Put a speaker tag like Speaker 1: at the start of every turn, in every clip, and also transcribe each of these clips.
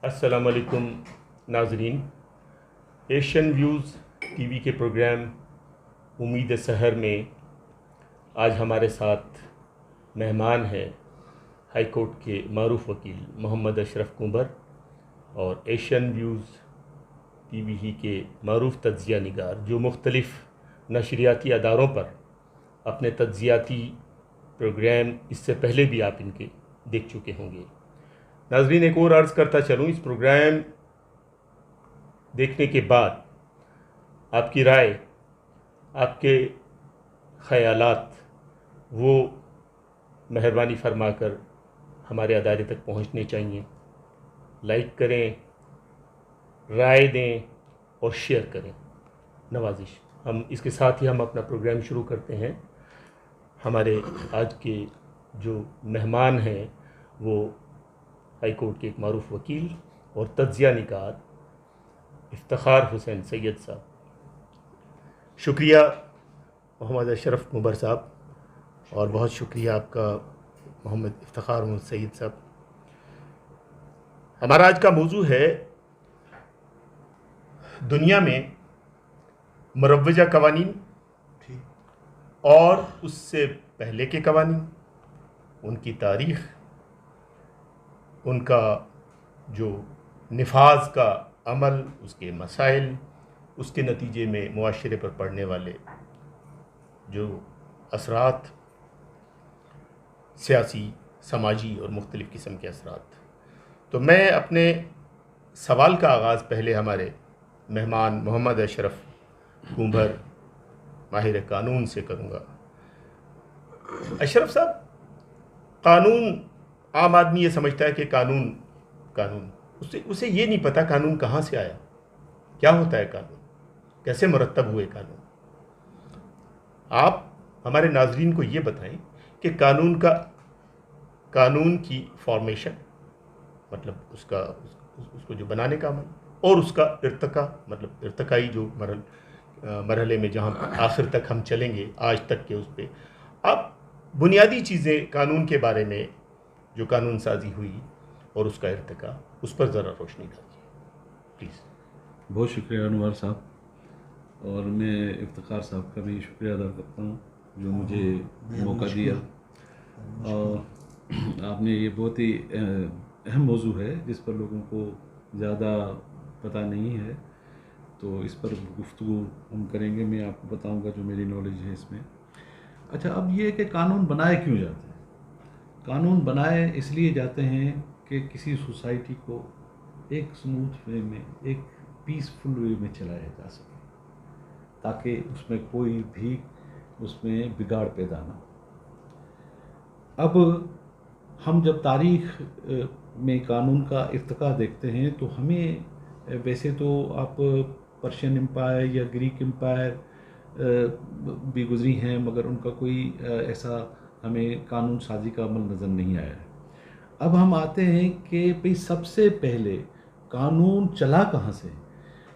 Speaker 1: السلام علیکم ناظرین، ایشین ویوز ٹی وی کے پروگرام امید سحر میں آج ہمارے ساتھ مہمان ہیں ہائی کورٹ کے معروف وکیل محمد اشرف کنبر اور ایشین ویوز ٹی وی ہی کے معروف تجزیہ نگار جو مختلف نشریاتی اداروں پر اپنے تجزیاتی پروگرام اس سے پہلے بھی آپ ان کے دیکھ چکے ہوں گے۔ ناظرین، ایک اور عرض کرتا چلوں، اس پروگرام دیکھنے کے بعد آپ کی رائے، آپ کے خیالات وہ مہربانی فرما کر ہمارے ادارے تک پہنچنے چاہیے۔ لائک کریں، رائے دیں اور شیئر کریں، نوازش۔ ہم اس کے ساتھ ہی ہم اپنا پروگرام شروع کرتے ہیں۔ ہمارے آج کے جو مہمان ہیں وہ ہائی کورٹ کے ایک معروف وکیل اور تجزیہ نگار افتخار حسین سید صاحب۔ شکریہ محمد اشرف کنبر صاحب، اور بہت شکریہ آپ کا محمد افتخار حسین سید صاحب۔ ہمارا آج کا موضوع ہے دنیا میں مروجہ قوانین اور اس سے پہلے کے قوانین، ان کی تاریخ، ان کا جو نفاذ کا عمل، اس کے مسائل، اس کے نتیجے میں معاشرے پر پڑنے والے جو اثرات، سیاسی، سماجی اور مختلف قسم کے اثرات۔ تو میں اپنے سوال کا آغاز پہلے ہمارے مہمان محمد اشرف کنبر ماہر قانون سے کروں گا۔ اشرف صاحب، قانون، عام آدمی یہ سمجھتا ہے کہ قانون اسے یہ نہیں پتہ قانون کہاں سے آیا، کیا ہوتا ہے قانون، کیسے مرتب ہوئے قانون۔ آپ ہمارے ناظرین کو یہ بتائیں کہ قانون کی فارمیشن، مطلب اس کو جو بنانے کا عمل، اور اس کا ارتقا، مطلب ارتقائی جو مرحلے میں جہاں آخر تک ہم چلیں گے آج تک کے، اس پہ آپ بنیادی چیزیں قانون کے بارے میں، جو قانون سازی ہوئی اور اس کا ارتقا، اس پر ذرا روشنی ڈالیے پلیز۔
Speaker 2: بہت شکریہ انور صاحب، اور میں افتخار صاحب کا بھی شکریہ ادا کرتا ہوں جو مجھے موقع دیا۔ اور آپ نے یہ بہت ہی اہم موضوع ہے جس پر لوگوں کو زیادہ پتہ نہیں ہے، تو اس پر گفتگو ہم کریں گے۔ میں آپ کو بتاؤں گا جو میری نالج ہے اس میں۔ اچھا، اب یہ کہ قانون بنائے کیوں جاتے ہیں؟ قانون بنائے اس لیے جاتے ہیں کہ کسی سوسائٹی کو ایک سموتھ وے میں، ایک پیسفل وے میں چلایا جا سکے، تاکہ اس میں کوئی بھی اس میں بگاڑ پیدا نہ ہو۔ اب ہم جب تاریخ میں قانون کا ارتقاء دیکھتے ہیں تو ہمیں ویسے تو آپ پرشین امپائر یا گریک امپائر بھی گزری ہیں، مگر ان کا کوئی ایسا ہمیں قانون سازی کا عمل نظر نہیں آیا ہے۔ اب ہم آتے ہیں کہ بھئی سب سے پہلے قانون چلا کہاں سے؟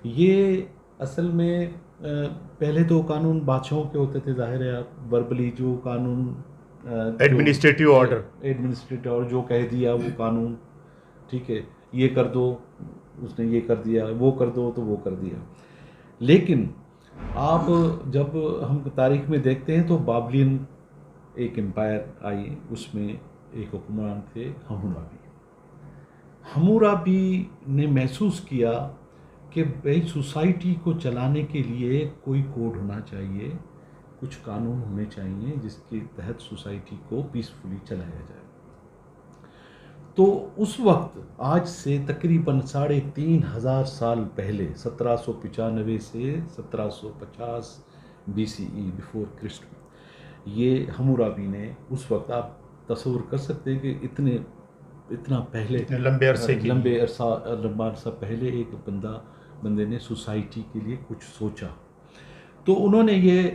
Speaker 2: یہ اصل میں پہلے تو قانون بادشاہوں کے ہوتے تھے، ظاہر ہے، آپ وربلی جو قانون،
Speaker 1: ایڈمنسٹریٹو آرڈر
Speaker 2: جو کہہ دیا وہ قانون، ٹھیک ہے، یہ کر دو، اس نے یہ کر دیا، وہ کر دو تو وہ کر دیا۔ لیکن آپ جب ہم تاریخ میں دیکھتے ہیں تو بابلین ایک امپائر آئی، اس میں ایک حکمران تھے ہمورابی۔ ہمورابی نے محسوس کیا کہ بھئی سوسائٹی کو چلانے کے لیے کوئی کوڈ ہونا چاہیے، کچھ قانون ہونے چاہیے جس کے تحت سوسائٹی کو پیسفلی چلایا جائے۔ تو اس وقت آج سے تقریباً 3500 سال پہلے، 1795 سے 1750 BCE بفور کرسٹ، یہ ہمورابی نے اس وقت، آپ تصور کر سکتے ہیں کہ اتنا پہلے،
Speaker 1: لمبے
Speaker 2: عرصہ پہلے ایک بندے نے سوسائٹی کے لیے کچھ سوچا۔ تو انہوں نے یہ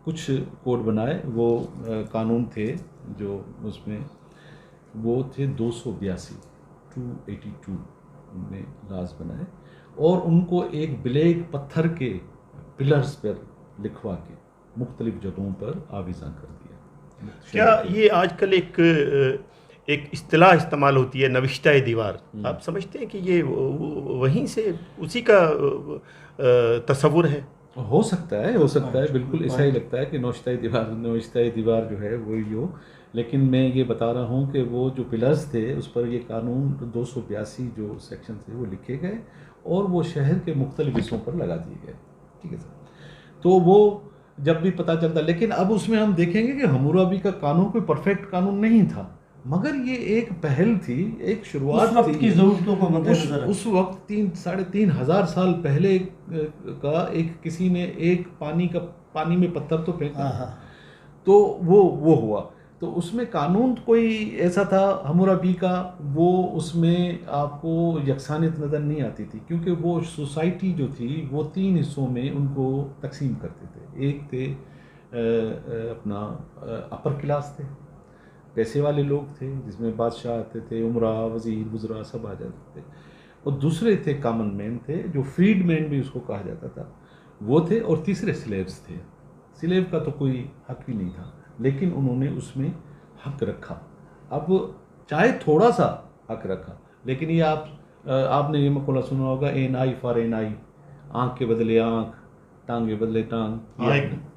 Speaker 2: کچھ کوڈ بنائے، وہ قانون تھے جو اس میں وہ تھے 282 میں لاز بنائے، اور ان کو ایک بلیک پتھر کے پلرز پر لکھوا کے مختلف جگہوں پر آویزاں کر دیا.
Speaker 1: کیا یہ آج کل ایک اصطلاح استعمال ہوتی ہے نوشتہ دیوار، آپ سمجھتے ہیں کہ یہ وہیں سے اسی کا تصور ہے؟
Speaker 2: ہو سکتا ہے بالکل ایسا ہی لگتا ہے کہ نوشتہ دیوار جو ہے وہی ہو، لیکن میں یہ بتا رہا ہوں کہ وہ جو پلرز تھے اس پر یہ قانون 282 جو سیکشن تھے وہ لکھے گئے اور وہ شہر کے مختلف حصوں پر لگا دیے گئے. ٹھیک ہے سر، تو وہ جب بھی پتہ چلتا، لیکن اب اس میں ہم دیکھیں گے کہ حمورابی کا قانون کوئی پرفیکٹ قانون نہیں تھا، مگر یہ ایک پہل تھی، ایک شروعات
Speaker 3: تھی کی ضرورتوں کو مد نظر.
Speaker 2: اس وقت 3,500 سال پہلے کا ایک کسی نے ایک پانی میں پتھر تو پھینکا تو وہ ہوا. تو اس میں قانون کوئی ایسا تھا حمورابی کا، وہ اس میں آپ کو یکسانیت نظر نہیں آتی تھی، کیونکہ وہ سوسائٹی جو تھی وہ 3 حصوں میں ان کو تقسیم کرتے تھے. ایک تھے اپنا اپر کلاس تھے، پیسے والے لوگ تھے جس میں بادشاہ آتے تھے، عمرا، وزیر، وزراء سب آ جاتے تھے. اور دوسرے تھے کامن مین تھے، جو فریڈ مین بھی اس کو کہا جاتا تھا، وہ تھے. اور تیسرے سلیوز تھے. سلیو کا تو کوئی حق ہی نہیں تھا، لیکن انہوں نے اس میں حق رکھا. اب چاہے تھوڑا سا حق رکھا، لیکن یہ آپ نے یہ مقولہ سنا ہوگا، این آئی فار این آئی، آنکھ کے بدلے آنکھ، ٹانگ کے بدلے ٹانگ.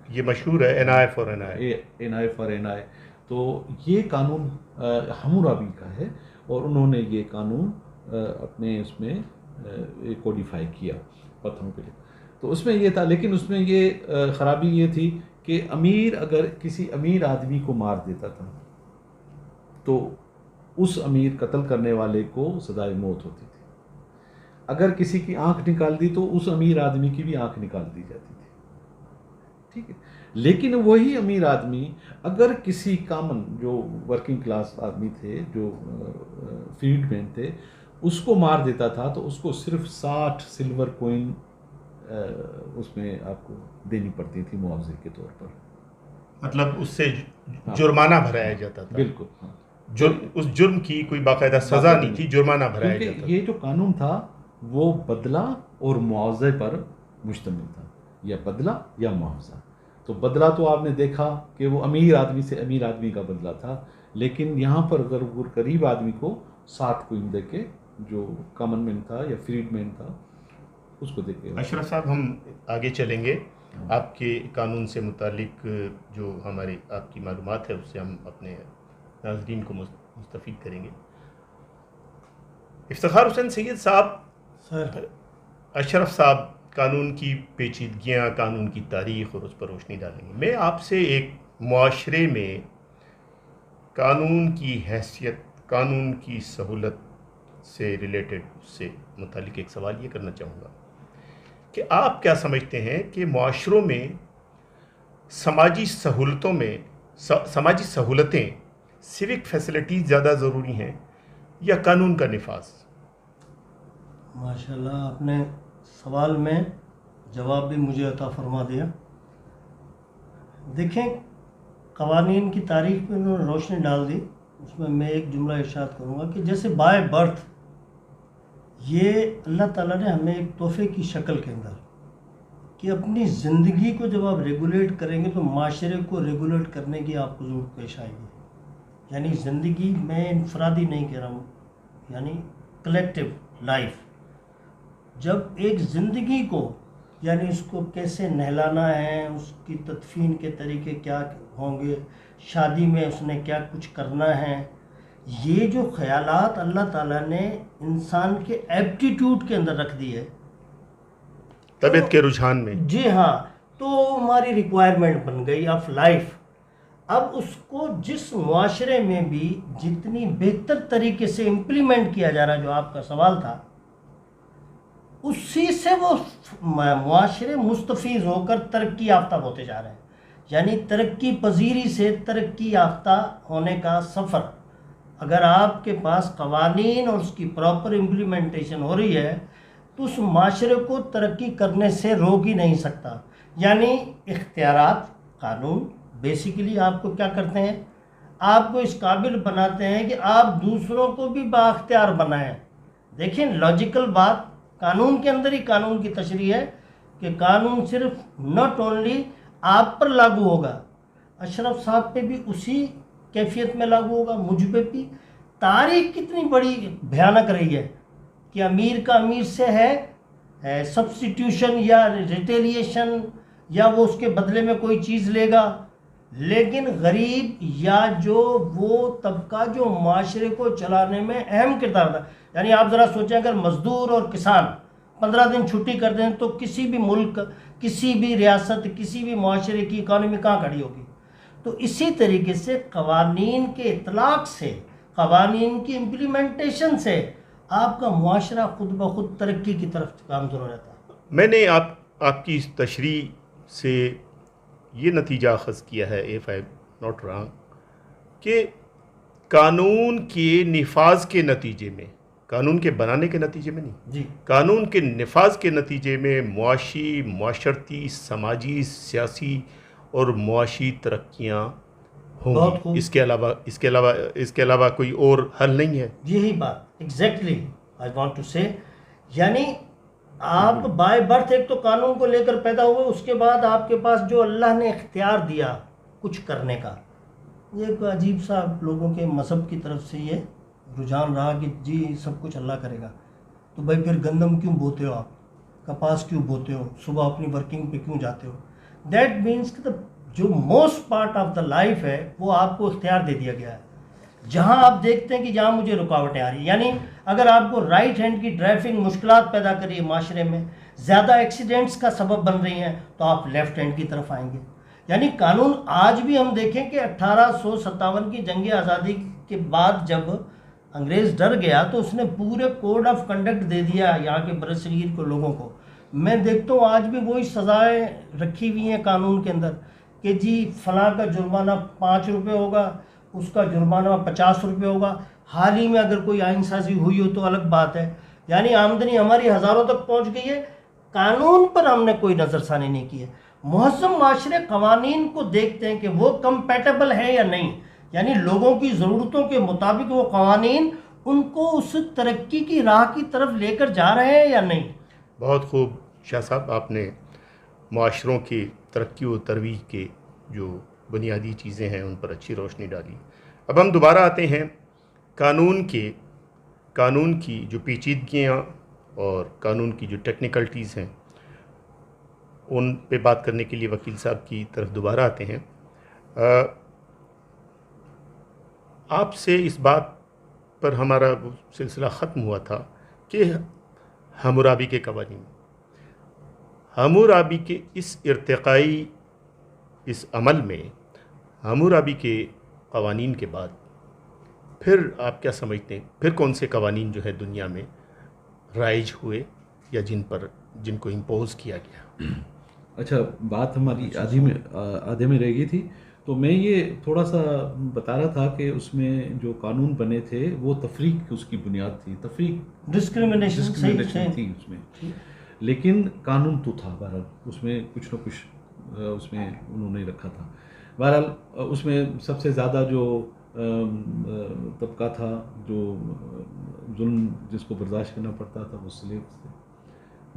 Speaker 1: یہ مشہور ہے an eye for an eye,
Speaker 2: an eye for an eye. تو یہ قانون حمورابی کا ہے اور انہوں نے یہ قانون اپنے اس میں کوڈیفائی کیا پتھروں پہ. تو اس میں یہ تھا، لیکن اس میں یہ خرابی یہ تھی کہ امیر اگر کسی امیر آدمی کو مار دیتا تھا تو اس امیر قتل کرنے والے کو سزائے موت ہوتی تھی. اگر کسی کی آنکھ نکال دی تو اس امیر آدمی کی بھی آنکھ نکال دی جاتی تھی. ٹھیک ہے، لیکن وہی امیر آدمی اگر کسی کامن جو ورکنگ کلاس آدمی تھے، جو فریڈ مین تھے، اس کو مار دیتا تھا تو اس کو صرف 60 سلور کوئن اس میں آپ کو دینی پڑتی تھی معاوضے کے طور پر.
Speaker 1: مطلب اس سے جرمانہ بھرایا جاتا تھا.
Speaker 2: بالکل،
Speaker 1: اس جرم کی کوئی باقاعدہ سزا نہیں تھی، جرمانہ بھرایا جاتا تھا.
Speaker 2: یہ جو قانون تھا وہ بدلہ اور معاوضے پر مشتمل تھا، یا بدلہ یا معاوضہ. تو بدلہ تو آپ نے دیکھا کہ وہ امیر آدمی سے امیر آدمی کا بدلہ تھا، لیکن یہاں پر اگر وہ غریب آدمی کو 60 کوئن دے کے، جو کامن مین تھا یا فریڈ مین تھا، اس کو دے کے.
Speaker 1: اشرف صاحب، ہم آگے چلیں گے. آپ کے قانون سے متعلق جو ہماری آپ کی معلومات ہے اس سے ہم اپنے ناظرین کو مستفید کریں گے. افتخار حسین سید صاحب،
Speaker 3: سر
Speaker 1: اشرف صاحب قانون کی پیچیدگیاں، قانون کی تاریخ اور اس پر روشنی ڈالیں گے. میں آپ سے ایک معاشرے میں قانون کی حیثیت، قانون کی سہولت سے ریلیٹڈ، اس سے متعلق ایک سوال یہ کرنا چاہوں گا کہ آپ کیا سمجھتے ہیں کہ معاشروں میں سماجی سہولتیں، سیوک فیسلٹیز زیادہ ضروری ہیں یا قانون کا نفاذ؟
Speaker 3: ماشاءاللہ، آپ نے سوال میں جواب بھی مجھے عطا فرما دیا. دیکھیں، قوانین کی تاریخ پہ انہوں نے روشنی ڈال دی. اس میں ایک جملہ ارشاد کروں گا کہ جیسے بائی برتھ یہ اللہ تعالیٰ نے ہمیں ایک تحفے کی شکل کے اندر کہ اپنی زندگی کو جب آپ ریگولیٹ کریں گے تو معاشرے کو ریگولیٹ کرنے کی آپ کو ضرورت پیش آئے گی. یعنی زندگی میں انفرادی نہیں کہہ رہا ہوں، یعنی کلیکٹیو لائف. جب ایک زندگی کو، یعنی اس کو کیسے نہلانا ہے، اس کی تدفین کے طریقے کیا ہوں گے، شادی میں اس نے کیا کچھ کرنا ہے، یہ جو خیالات اللہ تعالیٰ نے انسان کے ایپٹیٹیوڈ کے اندر رکھ دی ہے،
Speaker 1: طبیعت کے رجحان میں.
Speaker 3: جی ہاں، تو ہماری ریکوائرمنٹ بن گئی آف لائف. اب اس کو جس معاشرے میں بھی جتنی بہتر طریقے سے امپلیمنٹ کیا جا رہا ہے، جو آپ کا سوال تھا، اسی سے وہ معاشرے مستفیض ہو کر ترقی یافتہ ہوتے جا رہے ہیں. یعنی ترقی پذیری سے ترقی یافتہ ہونے کا سفر، اگر آپ کے پاس قوانین اور اس کی پراپر امپلیمنٹیشن ہو رہی ہے تو اس معاشرے کو ترقی کرنے سے روک ہی نہیں سکتا. یعنی اختیارات، قانون بیسیکلی آپ کو کیا کرتے ہیں، آپ کو اس قابل بناتے ہیں کہ آپ دوسروں کو بھی بااختیار بنائیں. دیکھیں، لاجیکل بات قانون کے اندر ہی قانون کی تشریح ہے کہ قانون صرف ناٹ اونلی آپ پر لاگو ہوگا، اشرف صاحب پہ بھی اسی کیفیت میں لاگو ہوگا، مجھ پہ بھی۔ تاریخ کتنی بڑی بھیانک رہی ہے کہ امیر کا امیر سے ہے سبسٹیٹیوشن یا ریٹیلیشن، یا وہ اس کے بدلے میں کوئی چیز لے گا، لیکن غریب یا جو وہ طبقہ جو معاشرے کو چلانے میں اہم کردار تھا، یعنی آپ ذرا سوچیں اگر مزدور اور کسان 15 دن چھٹی کر دیں تو کسی بھی ملک، کسی بھی ریاست، کسی بھی معاشرے کی اکانومی کہاں کھڑی ہوگی؟ تو اسی طریقے سے قوانین کے اطلاق سے، قوانین کی امپلیمنٹیشن سے آپ کا معاشرہ خود بخود ترقی کی طرف گامزن ہو جاتا ہے۔
Speaker 1: میں نے آپ کی اس تشریح سے یہ نتیجہ اخذ کیا ہے، if I'm not wrong، کہ قانون کے نفاذ کے نتیجے میں، قانون کے بنانے کے نتیجے میں نہیں،
Speaker 3: جی،
Speaker 1: قانون کے نفاذ کے نتیجے میں معاشی، معاشرتی، سماجی، سیاسی اور معاشی ترقیاں ہوں
Speaker 3: بہت
Speaker 1: گی۔
Speaker 3: خوب۔
Speaker 1: اس کے علاوہ کوئی اور حل نہیں ہے۔
Speaker 3: یہی بات ایگزیکٹلی آئی وانٹ ٹو سے، یعنی آپ بائی برتھ ایک تو قانون کو لے کر پیدا ہوئے، اس کے بعد آپ کے پاس جو اللہ نے اختیار دیا کچھ کرنے کا، یہ ایک عجیب سا لوگوں کے مذہب کی طرف سے یہ رجحان رہا کہ جی سب کچھ اللہ کرے گا، تو بھائی پھر گندم کیوں بوتے ہو، آپ کپاس کیوں بوتے ہو، صبح اپنی ورکنگ پہ کیوں جاتے ہو؟ دیٹ مینس کہ جو most part of the life ہے وہ آپ کو اختیار دے دیا گیا ہے، جہاں آپ دیکھتے ہیں کہ جہاں مجھے رکاوٹیں آ رہی ہیں، یعنی اگر آپ کو رائٹ ہینڈ کی ڈرائیونگ مشکلات پیدا کر رہی ہے معاشرے میں، زیادہ ایکسیڈنٹس کا سبب بن رہی ہیں، تو آپ لیفٹ ہینڈ کی طرف آئیں گے۔ یعنی قانون آج بھی ہم دیکھیں کہ 1857 کی جنگ آزادی کے بعد جب انگریز ڈر گیا تو اس نے پورے کوڈ آف کنڈکٹ دے دیا یہاں کے برصغیر کو لوگوں کو۔ میں دیکھتا ہوں آج بھی وہی سزائیں رکھی ہوئی ہیں قانون کے اندر کہ جی فلاں کا جرمانہ 5 روپے ہوگا، اس کا جرمانہ 50 روپے ہوگا۔ حال ہی میں اگر کوئی آئین سازی ہوئی ہو تو الگ بات ہے، یعنی آمدنی ہماری ہزاروں تک پہنچ گئی ہے، قانون پر ہم نے کوئی نظر ثانی نہیں کی ہے۔ مہذب معاشرے قوانین کو دیکھتے ہیں کہ وہ کمپیٹیبل ہے یا نہیں، یعنی لوگوں کی ضرورتوں کے مطابق وہ قوانین ان کو اس ترقی کی راہ کی طرف لے کر جا رہے ہیں یا نہیں۔
Speaker 1: بہت خوب شاہ صاحب، آپ نے معاشروں کی ترقی و ترویج کے جو بنیادی چیزیں ہیں ان پر اچھی روشنی ڈالی۔ اب ہم دوبارہ آتے ہیں قانون کی جو پیچیدگیاں اور قانون کی جو ٹیکنیکلٹیز ہیں ان پہ بات کرنے کے لیے وکیل صاحب کی طرف دوبارہ آتے ہیں۔ آپ سے اس بات پر ہمارا وہ سلسلہ ختم ہوا تھا کہ حمورابی کے قوانین، حمورابی کے اس ارتقائی اس عمل میں حمورابی کے قوانین کے بعد پھر آپ کیا سمجھتے ہیں، پھر کون سے قوانین جو ہے دنیا میں رائج ہوئے یا جن کو امپوز کیا گیا؟
Speaker 2: اچھا، بات ہماری آدھے میں رہ گئی تھی، تو میں یہ تھوڑا سا بتا رہا تھا کہ اس میں جو قانون بنے تھے وہ تفریق اس کی بنیاد تھی، تفریق
Speaker 3: ڈسکریمنیشن
Speaker 2: تھی اس میں، لیکن قانون تو تھا بہرحال، اس میں کچھ نہ کچھ اس میں انہوں نے رکھا تھا۔ بہرحال اس میں سب سے زیادہ جو طبقہ تھا جو ظلم جس کو برداشت کرنا پڑتا تھا وہ سلیبس تھے،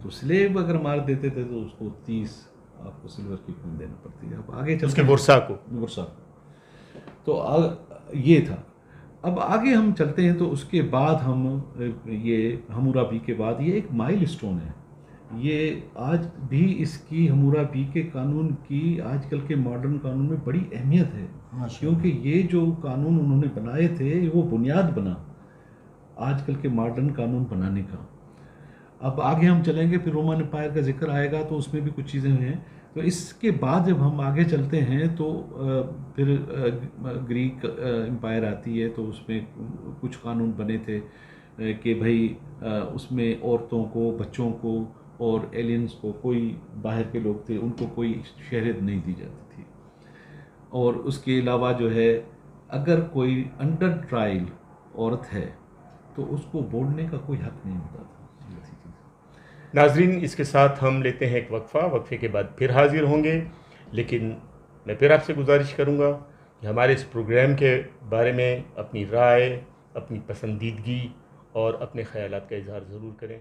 Speaker 2: تو سلیب اگر مار دیتے تھے تو اس کو 30 آپ کو سلور کی کوئن دینا پڑتی ہے۔ اب آگے چل
Speaker 1: اس کے ورثا کو
Speaker 2: تو یہ تھا۔ اب آگے ہم چلتے ہیں تو اس کے بعد ہم یہ حمورابی کے بعد یہ ایک مائل اسٹون ہے، یہ آج بھی اس کی حمورابی کے قانون کی آج کل کے ماڈرن قانون میں بڑی اہمیت ہے، کیونکہ یہ جو قانون انہوں نے بنائے تھے وہ بنیاد بنا آج کل کے ماڈرن قانون بنانے کا۔ اب آگے ہم چلیں گے، پھر رومن امپائر کا ذکر آئے گا تو اس میں بھی کچھ چیزیں ہیں، تو اس کے بعد جب ہم آگے چلتے ہیں تو پھر گریک امپائر آتی ہے، تو اس میں کچھ قانون بنے تھے کہ بھائی اس میں عورتوں کو، بچوں کو اور ایلینز کو، کوئی باہر کے لوگ تھے ان کو کوئی شہریت نہیں دی جاتی تھی، اور اس کے علاوہ جو ہے اگر کوئی انڈر ٹرائل عورت ہے تو اس کو بولنے کا کوئی حق نہیں ہوتا تھا۔
Speaker 1: ناظرین، اس کے ساتھ ہم لیتے ہیں ایک وقفے کے بعد پھر حاضر ہوں گے، لیکن میں پھر آپ سے گزارش کروں گا کہ ہمارے اس پروگرام کے بارے میں اپنی رائے، اپنی پسندیدگی اور اپنے خیالات کا اظہار ضرور کریں۔